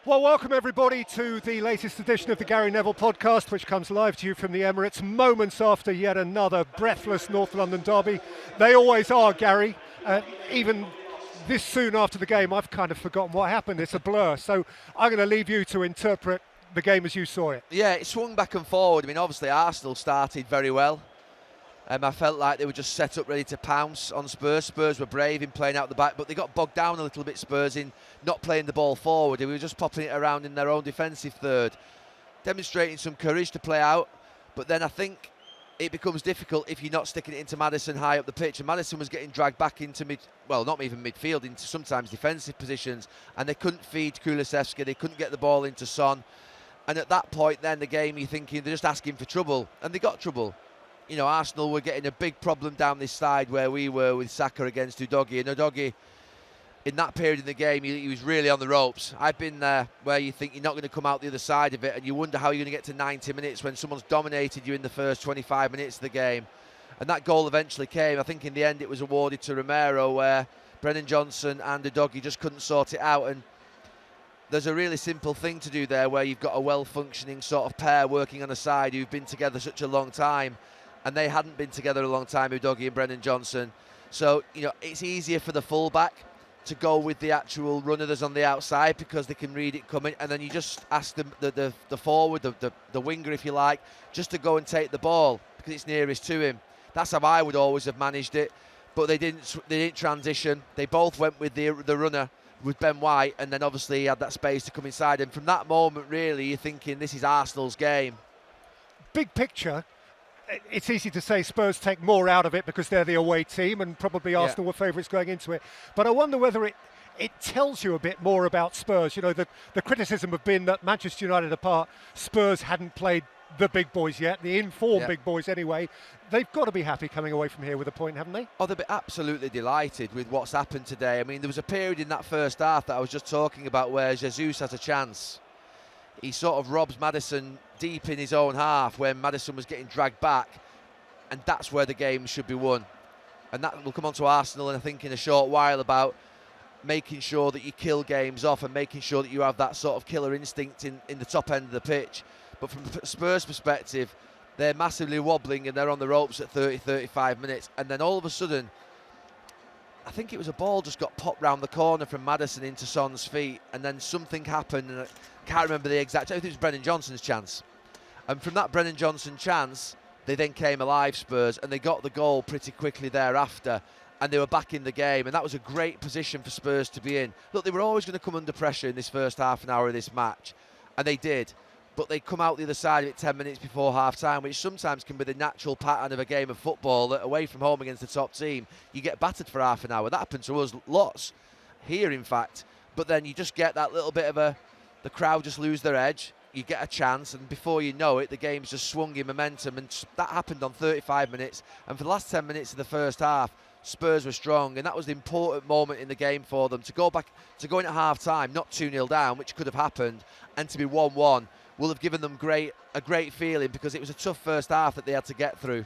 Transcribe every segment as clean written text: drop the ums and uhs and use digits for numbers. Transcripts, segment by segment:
Well, welcome everybody to the latest edition of the Gary Neville podcast, which comes live to you from the Emirates moments after yet another breathless North London derby. They always are, Gary. Even this soon after the game, I've kind of forgotten what happened. It's a blur. So I'm going to leave you to interpret the game as you saw it. Yeah, it swung back and forward. I mean, obviously Arsenal started very well. I felt like they were just set up ready to pounce on Spurs. Spurs were brave in playing out the back, but they got bogged down a little bit, Spurs, in not playing the ball forward. They were just popping it around in their own defensive third, demonstrating some courage to play out. But then I think it becomes difficult if you're not sticking it into Maddison high up the pitch. And Maddison was getting dragged back into not even midfield, into sometimes defensive positions. And they couldn't feed Kulusevski. They couldn't get the ball into Son. And at that point, then the game, you're thinking they're just asking for trouble. And they got trouble. You know, Arsenal were getting a big problem down this side where we were with Saka against Udogie. And Udogie, in that period in the game, he was really on the ropes. I've been there where you think you're not going to come out the other side of it, and you wonder how you're going to get to 90 minutes when someone's dominated you in the first 25 minutes of the game. And that goal eventually came. I think in the end it was awarded to Romero, where Brennan Johnson and Udogie just couldn't sort it out. And there's a really simple thing to do there where you've got a well-functioning sort of pair working on a side who've been together such a long time. And they hadn't been together a long time, Udogie and Brennan Johnson. So, you know, it's easier for the fullback to go with the actual runner that's on the outside because they can read it coming. And then you just ask the forward, the winger, if you like, just to go and take the ball because it's nearest to him. That's how I would always have managed it. But they didn't transition. They both went with the runner, with Ben White, and then obviously he had that space to come inside. And from that moment, really, you're thinking this is Arsenal's game. Big picture. It's easy to say Spurs take more out of it because they're the away team and probably Arsenal were favourites going into it. But I wonder whether it tells you a bit more about Spurs. You know, the criticism have been that Manchester United apart, Spurs hadn't played the big boys yet, the in-form big boys anyway. They've got to be happy coming away from here with a point, haven't they? Oh, they'll be absolutely delighted with what's happened today. I mean, there was a period in that first half that I was just talking about where Jesus has a chance. He sort of robs Maddison deep in his own half when Maddison was getting dragged back, and that's where the game should be won. And that will come on to Arsenal, and I think in a short while, about making sure that you kill games off and making sure that you have that sort of killer instinct in the top end of the pitch. But from Spurs' perspective, they're massively wobbling and they're on the ropes at 30-35 minutes, and then all of a sudden, I think it was a ball just got popped round the corner from Maddison into Son's feet, and then something happened, and I can't remember the exact. I think it was Brennan Johnson's chance. And from that Brennan Johnson chance, they then came alive, Spurs, and they got the goal pretty quickly thereafter, and they were back in the game, and that was a great position for Spurs to be in. Look, they were always going to come under pressure in this first half an hour of this match, and they did. But they come out the other side of it 10 minutes before half-time, which sometimes can be the natural pattern of a game of football, that away from home against the top team, you get battered for half an hour. That happened to us lots here, in fact. But then you just get that little bit of the crowd just lose their edge, you get a chance, and before you know it, the game's just swung in momentum, and that happened on 35 minutes. And for the last 10 minutes of the first half, Spurs were strong, and that was the important moment in the game for them, to go back, to go in at half-time, not 2-0 down, which could have happened, and to be 1-1. Will have given them a great feeling, because it was a tough first half that they had to get through.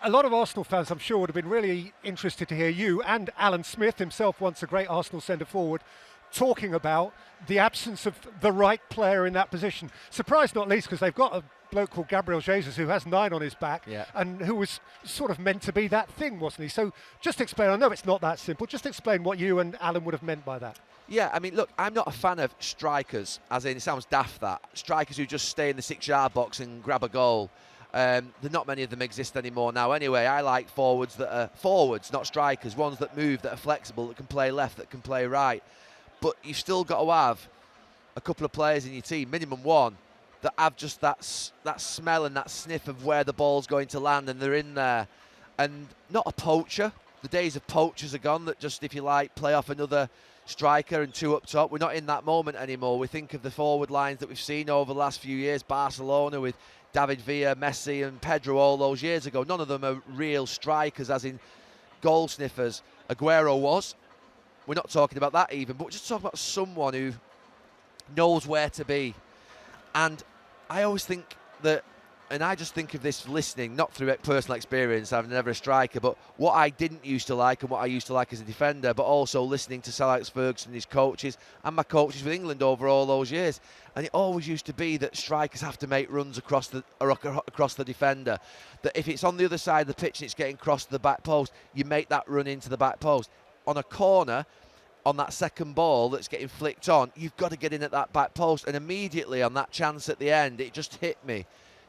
A lot of Arsenal fans, I'm sure, would have been really interested to hear you and Alan Smith, himself once a great Arsenal centre-forward, talking about the absence of the right player in that position. Surprised not least because they've got a bloke called Gabriel Jesus who has 9 on his back and who was sort of meant to be that thing, wasn't he? So just explain, I know it's not that simple, just explain what you and Alan would have meant by that. Yeah, I mean, look, I'm not a fan of strikers, as in, it sounds daft that, strikers who just stay in the 6-yard box and grab a goal. Not many of them exist anymore now anyway. I like forwards that are forwards, not strikers, ones that move, that are flexible, that can play left, that can play right. But you've still got to have a couple of players in your team, minimum one, that have just that smell and that sniff of where the ball's going to land, and they're in there. And not a poacher. The days of poachers are gone, that just, if you like, play off another striker and 2 up top. We're not in that moment anymore. We think of the forward lines that we've seen over the last few years, Barcelona with David Villa, Messi and Pedro all those years ago. None of them are real strikers, as in goal sniffers. Aguero was. We're not talking about that even, but we're just talking about someone who knows where to be. And I always think that And I just think of this listening, not through personal experience, I'm never a striker, but what I didn't used to like and what I used to like as a defender, but also listening to Sir Alex Ferguson, his coaches, and my coaches with England over all those years. And it always used to be that strikers have to make runs across the defender. That if it's on the other side of the pitch and it's getting crossed to the back post, you make that run into the back post. On a corner, on that second ball that's getting flicked on, you've got to get in at that back post. And immediately on that chance at the end, it just hit me.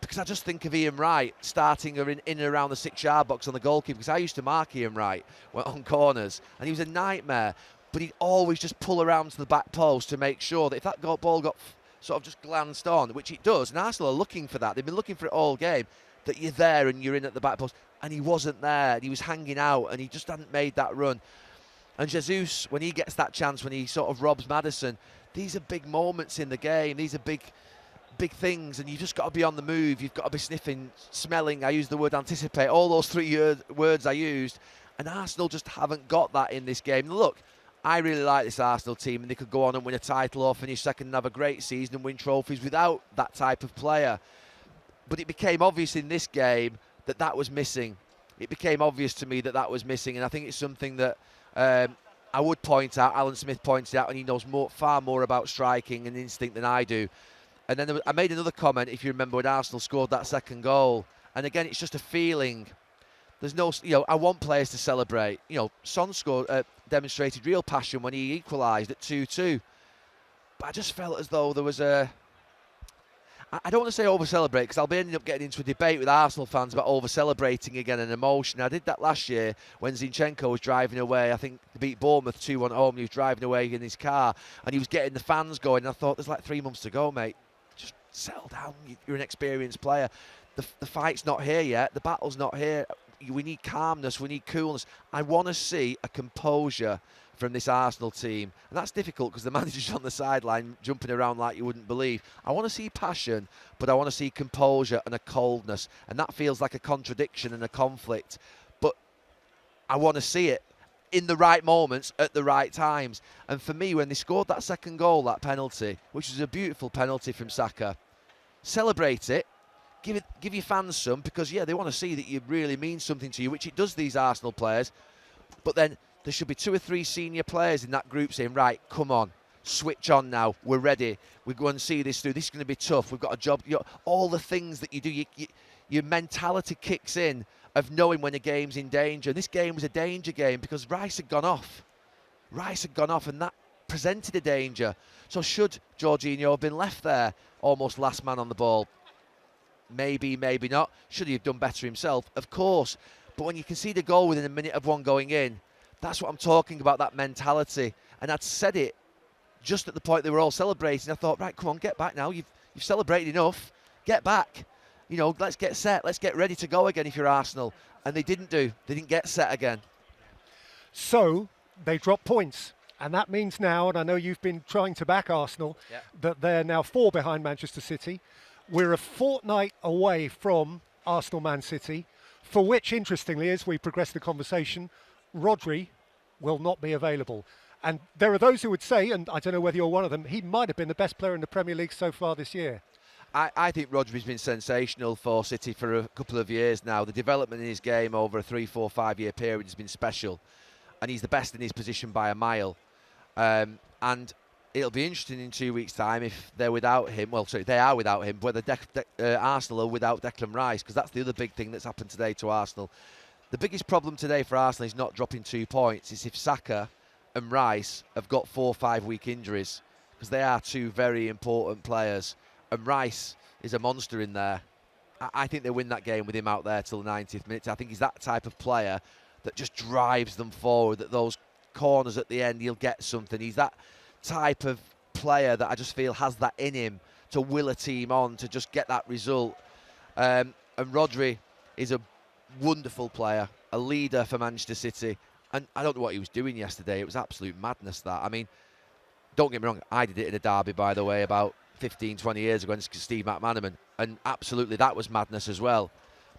Because I just think of Ian Wright starting in and around the 6-yard box on the goalkeeper, because I used to mark Ian Wright on corners, and he was a nightmare. But he'd always just pull around to the back post to make sure that if that ball got sort of just glanced on, which it does, and Arsenal are looking for that, they've been looking for it all game, that you're there and you're in at the back post. And he wasn't there, and he was hanging out, and he just hadn't made that run. And Jesus, when he gets that chance, when he sort of robs Maddison, these are big moments in the game. These are big things, and you just got to be on the move. You've got to be sniffing, smelling. I used the word anticipate. All those three words I used, and Arsenal just haven't got that in this game. Look, I really like this Arsenal team, and they could go on and win a title or finish second and have a great season and win trophies without that type of player. But it became obvious in this game that was missing. It became obvious to me that was missing, and I think it's something that I would point out. Alan Smith points out, and he knows far more about striking and instinct than I do. And then I made another comment, if you remember, when Arsenal scored that second goal. And again, it's just a feeling. There's no, I want players to celebrate. Son demonstrated real passion when he equalised at 2-2. But I just felt as though there was I don't want to say over-celebrate, because I'll be ending up getting into a debate with Arsenal fans about over-celebrating again and emotion. I did that last year when Zinchenko was driving away. I think they beat Bournemouth 2-1 at home. He was driving away in his car, and he was getting the fans going. And I thought, there's like 3 months to go, mate. Just settle down. You're an experienced player. The fight's not here yet. The battle's not here. We need calmness. We need coolness. I want to see a composure from this Arsenal team. And that's difficult because the manager's on the sideline jumping around like you wouldn't believe. I want to see passion, but I want to see composure and a coldness. And that feels like a contradiction and a conflict. But I want to see it in the right moments at the right times. And for me, when they scored that second goal, that penalty, which was a beautiful penalty from Saka, celebrate it. Give your fans some, because they want to see that you really mean something to you, which it does, these Arsenal players. But then there should be 2 or 3 senior players in that group saying, right, come on, switch on now, we're ready, we're going to see this through, this is going to be tough, we've got a job. All the things that you do, your mentality kicks in of knowing when a game's in danger. And this game was a danger game because Rice had gone off, and that presented a danger. So should Jorginho have been left there almost last man on the ball? Maybe, maybe not. Should he have done better himself? Of course. But when you concede a goal within a minute of one going in, that's what I'm talking about, that mentality. And I'd said it just at the point they were all celebrating. I thought, right, come on, get back now. You've celebrated enough. Get back. Let's get set. Let's get ready to go again if you're Arsenal. And they didn't do. They didn't get set again. So they dropped points. And that means now, and I know you've been trying to back Arsenal, that they're now 4 behind Manchester City. We're a fortnight away from Arsenal-Man City, for which, interestingly, as we progress the conversation, Rodri will not be available. And there are those who would say, and I don't know whether you're one of them, he might have been the best player in the Premier League so far this year. I think Rodri's been sensational for City for a couple of years now. The development in his game over a 3, 4, 5 year period has been special. And he's the best in his position by a mile. And it'll be interesting in 2 weeks' time if they're without him. Well, sorry, they are without him, whether Arsenal are without Declan Rice, because that's the other big thing that's happened today to Arsenal. The biggest problem today for Arsenal is not dropping 2 points. It's if Saka and Rice have got 4 or 5 week injuries, because they are 2 very important players. And Rice is a monster in there. I think they win that game with him out there till the 90th minute. I think he's that type of player that just drives them forward, that those corners at the end, he'll get something. He's that type of player that I just feel has that in him to will a team on, to just get that result. And Rodri is a wonderful player, a leader for Manchester City. And I don't know what he was doing yesterday. It was absolute madness, that. I mean, don't get me wrong, I did it in a derby, by the way, about 15, 20 years ago against Steve McManaman. And absolutely, that was madness as well.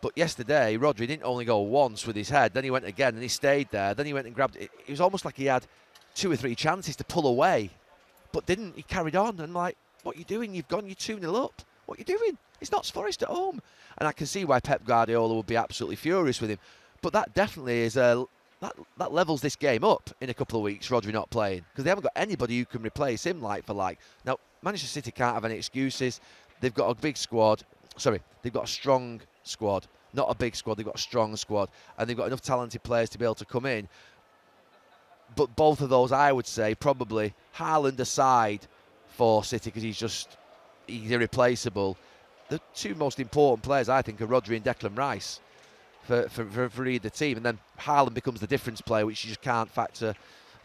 But yesterday, Rodri didn't only go once with his head, then he went again and he stayed there. Then he went and grabbed it. It was almost like he had 2 or 3 chances to pull away, but didn't. He carried on. And like, what are you doing? You're 2-0 up. What are you doing? It's Notts Forest at home. And I can see why Pep Guardiola would be absolutely furious with him. But that definitely is that levels this game up in a couple of weeks, Rodri not playing. Because they haven't got anybody who can replace him like for like. Now, Manchester City can't have any excuses. They've got a big squad. Sorry, they've got a strong squad. Not a big squad, they've got a strong squad. And they've got enough talented players to be able to come in. But both of those, I would say, probably Haaland aside for City because he's irreplaceable. The two most important players, I think, are Rodri and Declan Rice for either team. And then Haaland becomes the difference player, which you just can't factor.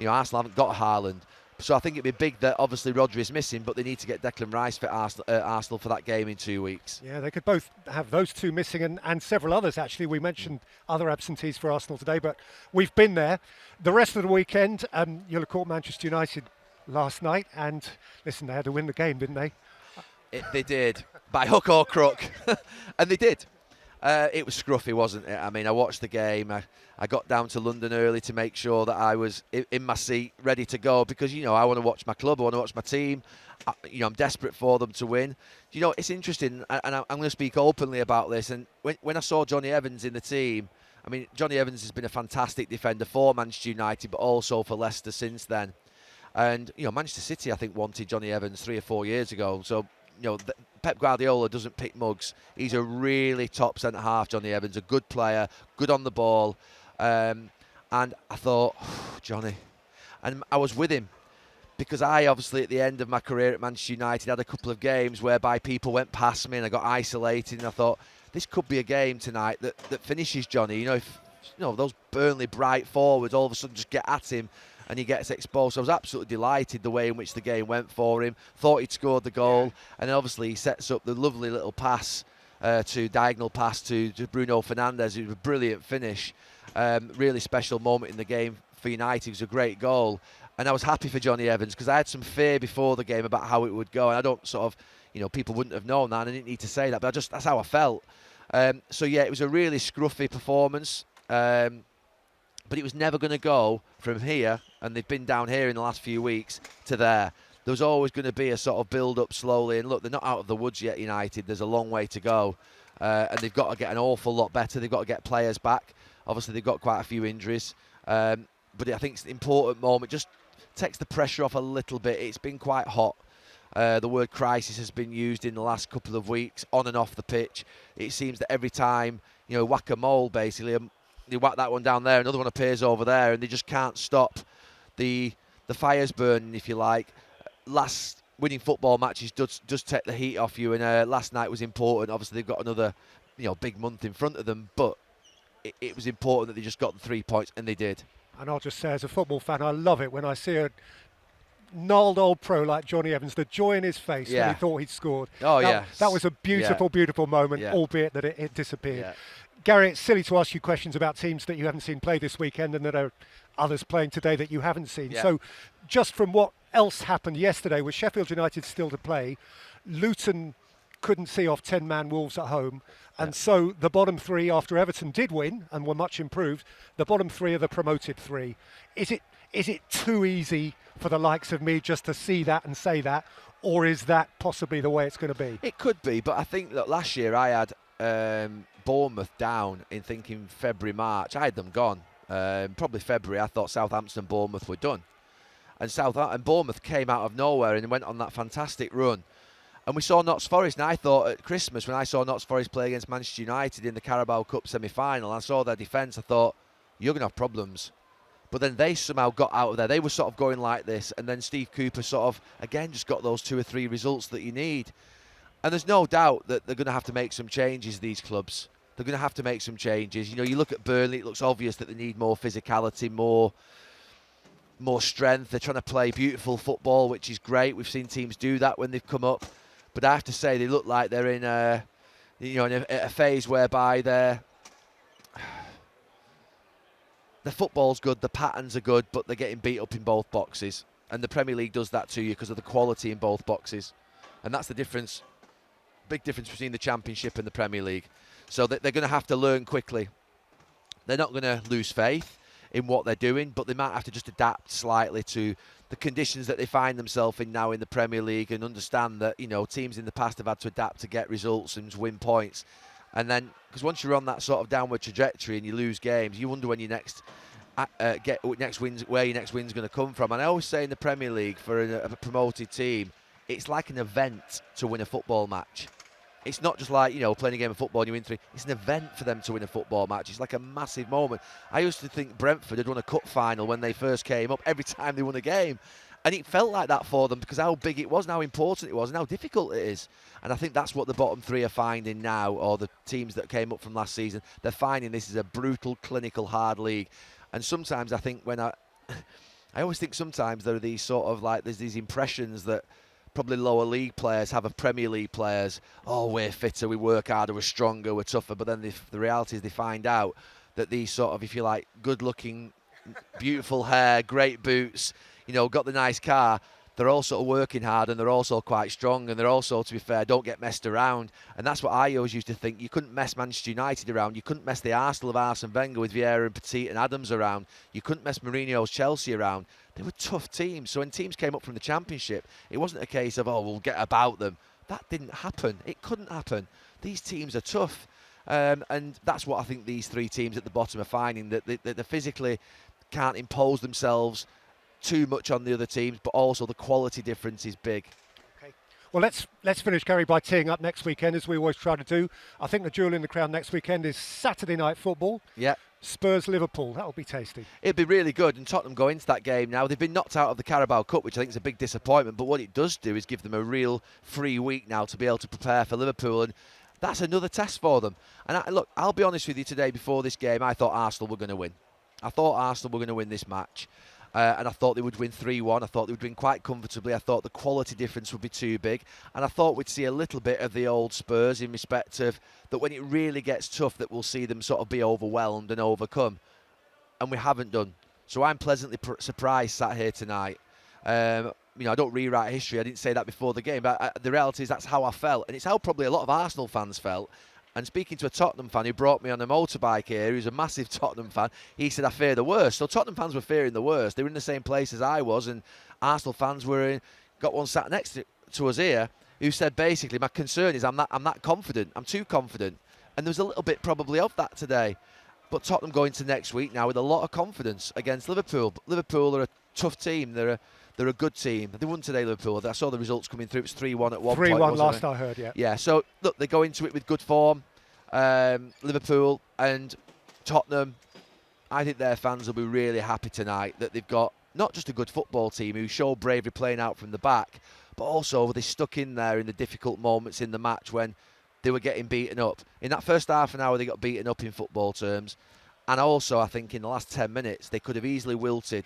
Arsenal haven't got Haaland. So I think it'd be big that obviously Rodri is missing, but they need to get Declan Rice for Arsenal for that game in 2 weeks. Yeah, they could both have those two missing and several others, actually. We mentioned other absentees for Arsenal today, but we've been there. The rest of the weekend, you'll have caught Manchester United last night, and listen, they had to win the game, didn't they? They did, by hook or crook, and they did. It was scruffy, wasn't it? I mean, I watched the game. I got down to London early to make sure that I was in my seat, ready to go, because, I want to watch my club, I want to watch my team. I'm desperate for them to win. It's interesting, and I'm going to speak openly about this. And when I saw Jonny Evans in the team, I mean, Jonny Evans has been a fantastic defender for Manchester United, but also for Leicester since then. And, Manchester City, I think, wanted Jonny Evans 3 or 4 years ago. So, Pep Guardiola doesn't pick mugs. He's a really top centre-half, Jonny Evans, a good player, good on the ball. And I thought, Johnny. And I was with him because I obviously, at the end of my career at Manchester United, had a couple of games whereby people went past me and I got isolated. And I thought, this could be a game tonight that finishes Johnny. If those Burnley bright forwards all of a sudden just get at him and he gets exposed. So I was absolutely delighted the way in which the game went for him. Thought he'd scored the goal, and then obviously he sets up the lovely little diagonal pass to Bruno Fernandes. It was a brilliant finish. Really special moment in the game for United. It was a great goal, and I was happy for Jonny Evans because I had some fear before the game about how it would go, and I don't people wouldn't have known that, and I didn't need to say that, but that's how I felt. So yeah, it was a really scruffy performance. But it was never going to go from here, and they've been down here in the last few weeks, to there. There was always going to be a sort of build-up slowly, and look, they're not out of the woods yet, United. There's a long way to go, and they've got to get an awful lot better. They've got to get players back. Obviously, they've got quite a few injuries, but I think it's an important moment. Just takes the pressure off a little bit. It's been quite hot. The word crisis has been used in the last couple of weeks, on and off the pitch. It seems that every time, whack-a-mole, basically, they whack that one down there, another one appears over there, and they just can't stop the fires burning, if you like. Last winning football matches does take the heat off you, and last night was important. Obviously, they've got another big month in front of them, but it was important that they just got the 3 points, and they did. And I'll just say, as a football fan, I love it when I see a gnarled old pro like Jonny Evans, the joy in his face when he thought he'd scored. That was a beautiful, beautiful moment, albeit that it disappeared. Yeah. Gary, it's silly to ask you questions about teams that you haven't seen play this weekend and that are others playing today that you haven't seen. Yeah. So just from what else happened yesterday, with Sheffield United still to play, Luton couldn't see off 10-man Wolves at home, and so the bottom three, after Everton did win and were much improved, the bottom three are the promoted three. Is it too easy for the likes of me just to see that and say that, or is that possibly the way it's going to be? It could be, but I think that last year I had Bournemouth down in thinking February, March. I had them gone. Probably February. I thought Southampton and Bournemouth were done. And Bournemouth came out of nowhere and went on that fantastic run. And we saw Notts Forest, and I thought at Christmas, when I saw Notts Forest play against Manchester United in the Carabao Cup semi-final, I saw their defence, I thought, you're going to have problems. But then they somehow got out of there. They were sort of going like this, and then Steve Cooper sort of, again, just got those 2 or 3 results that you need. And there's no doubt that they're going to have to make some changes, these clubs. They're going to have to make some changes. You look at Burnley, it looks obvious that they need more physicality, more strength. They're trying to play beautiful football, which is great. We've seen teams do that when they've come up. But I have to say, they look like they're in a phase whereby the football's good, the patterns are good, but they're getting beat up in both boxes. And the Premier League does that to you because of the quality in both boxes. And that's the difference, big difference between the Championship and the Premier League. So they're going to have to learn quickly. They're not going to lose faith. in what they're doing, but they might have to just adapt slightly to the conditions that they find themselves in now in the Premier League, and understand that, you know, teams in the past have had to adapt to get results and win points. And then, because once you're on that sort of downward trajectory and you lose games, you wonder when you next get next wins, where your next win's going to come from. And I always say in the Premier League, for a promoted team, it's like an event to win a football match. It's not just like, you know, playing a game of football and you win 3. It's an event for them to win a football match. It's like a massive moment. I used to think Brentford had won a cup final when they first came up every time they won a game. And it felt like that for them because how big it was and how important it was and how difficult it is. And I think that's what the bottom 3 are finding now, or the teams that came up from last season. They're finding this is a brutal, clinical, hard league. And sometimes I think when I always think sometimes there are these sort of like, there's these impressions that probably lower league players have of Premier League players. Oh, we're fitter, we work harder, we're stronger, we're tougher. But then the reality is they find out that these sort of, if you like, good-looking, beautiful hair, great boots, you know, got the nice car, they're also working hard and they're also quite strong, and they're also, to be fair, don't get messed around. And that's what I always used to think. You couldn't mess Manchester United around. You couldn't mess the Arsenal of Arsene Wenger with Vieira and Petit and Adams around. You couldn't mess Mourinho's Chelsea around. They were tough teams. So when teams came up from the Championship, it wasn't a case of, oh, we'll get about them. That didn't happen. It couldn't happen. These teams are tough. And that's what I think these 3 teams at the bottom are finding, that they physically can't impose themselves too much on the other teams, but also the quality difference is big. Okay. Well, let's finish, Gary, by teeing up next weekend, as we always try to do. I think the jewel in the crown next weekend is Saturday night football. Yeah. Spurs-Liverpool. That'll be tasty. It'd be really good, and Tottenham go into that game now. They've been knocked out of the Carabao Cup, which I think is a big disappointment, but what it does do is give them a real free week now to be able to prepare for Liverpool, and that's another test for them. And look, I'll be honest with you, today before this game, I thought Arsenal were going to win. I thought Arsenal were going to win this match. And I thought they would win 3-1. I thought they would win quite comfortably. I thought the quality difference would be too big. And I thought we'd see a little bit of the old Spurs in respect of that when it really gets tough, that we'll see them sort of be overwhelmed and overcome. And we haven't done. So I'm pleasantly surprised sat here tonight. You know, I don't rewrite history. I didn't say that before the game. But the reality is that's how I felt. And it's how probably a lot of Arsenal fans felt. And speaking to a Tottenham fan who brought me on a motorbike here, who's a massive Tottenham fan, he said, I fear the worst. So Tottenham fans were fearing the worst. They were in the same place as I was, and Arsenal fans got one sat next to us here who said, basically, my concern is I'm that confident. I'm too confident. And there was a little bit probably of that today. But Tottenham go into next week now with a lot of confidence against Liverpool. But Liverpool are a tough team. They're a good team. They won today, Liverpool. I saw the results coming through. It was 3-1 at one point. 3-1 last I heard, yeah. Yeah, so look, they go into it with good form. Liverpool and Tottenham, I think their fans will be really happy tonight that they've got not just a good football team who show bravery playing out from the back, but also they stuck in there in the difficult moments in the match when they were getting beaten up. In that first half an hour, they got beaten up in football terms. And also, I think in the last 10 minutes, they could have easily wilted.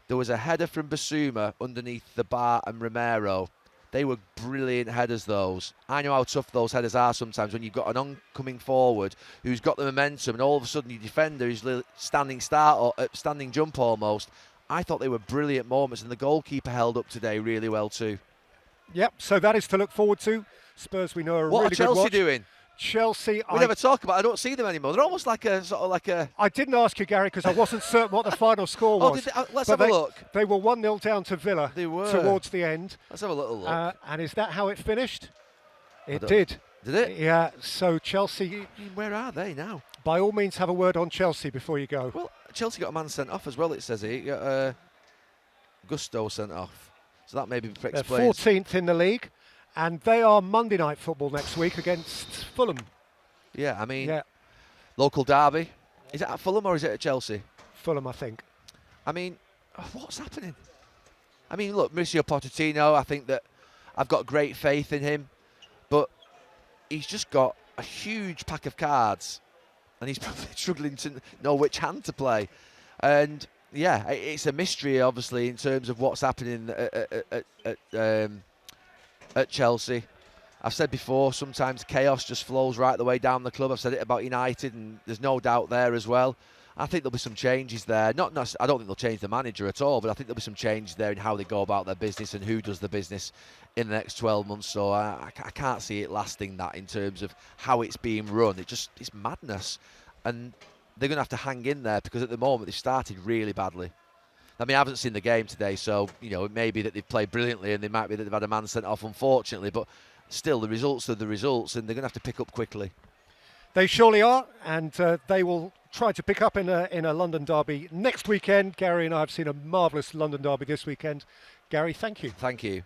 There was a header from Basuma underneath the bar and Romero. They were brilliant headers, those. I know how tough those headers are sometimes when you've got an oncoming forward who's got the momentum and all of a sudden your defender is standing start or standing jump almost. I thought they were brilliant moments, and the goalkeeper held up today really well too. Yep, so that is to look forward to. Spurs, we know, are a really good watch. What are Chelsea doing? Chelsea, we never talk about. I don't see them anymore. They're almost like a sort of like a. I didn't ask you, Gary, because I wasn't certain what the final score was. Let's have a look. They were 1-0 down to Villa. They were towards the end. Let's have a little look. And is that how it finished? It did. Did it? Yeah. So Chelsea. Where are they now? By all means, have a word on Chelsea before you go. Well, Chelsea got a man sent off as well. It says here. You got Gusto sent off. So that maybe explains. They're 14th in the league. And they are Monday night football next week against Fulham. Yeah, I mean, local derby. Is it at Fulham or is it at Chelsea? Fulham, I think. I mean, what's happening? I mean, look, Mauricio Pochettino, I think that I've got great faith in him, but he's just got a huge pack of cards and he's probably struggling to know which hand to play. And, yeah, it's a mystery, obviously, in terms of what's happening at Chelsea. I've said before, sometimes chaos just flows right the way down the club. I've said it about United, and there's no doubt there as well. I think there'll be some changes there. I don't think they'll change the manager at all, but I think there'll be some changes there in how they go about their business and who does the business in the next 12 months. So I can't see it lasting that in terms of how it's being run. It's madness. And they're going to have to hang in there, because at the moment they've started really badly. I mean, I haven't seen the game today, so it may be that they've played brilliantly, and they might be that they've had a man sent off, unfortunately. But still, the results are the results, and they're going to have to pick up quickly. They surely are, and they will try to pick up in a London derby next weekend. Gary and I have seen a marvellous London derby this weekend. Gary, thank you. Thank you.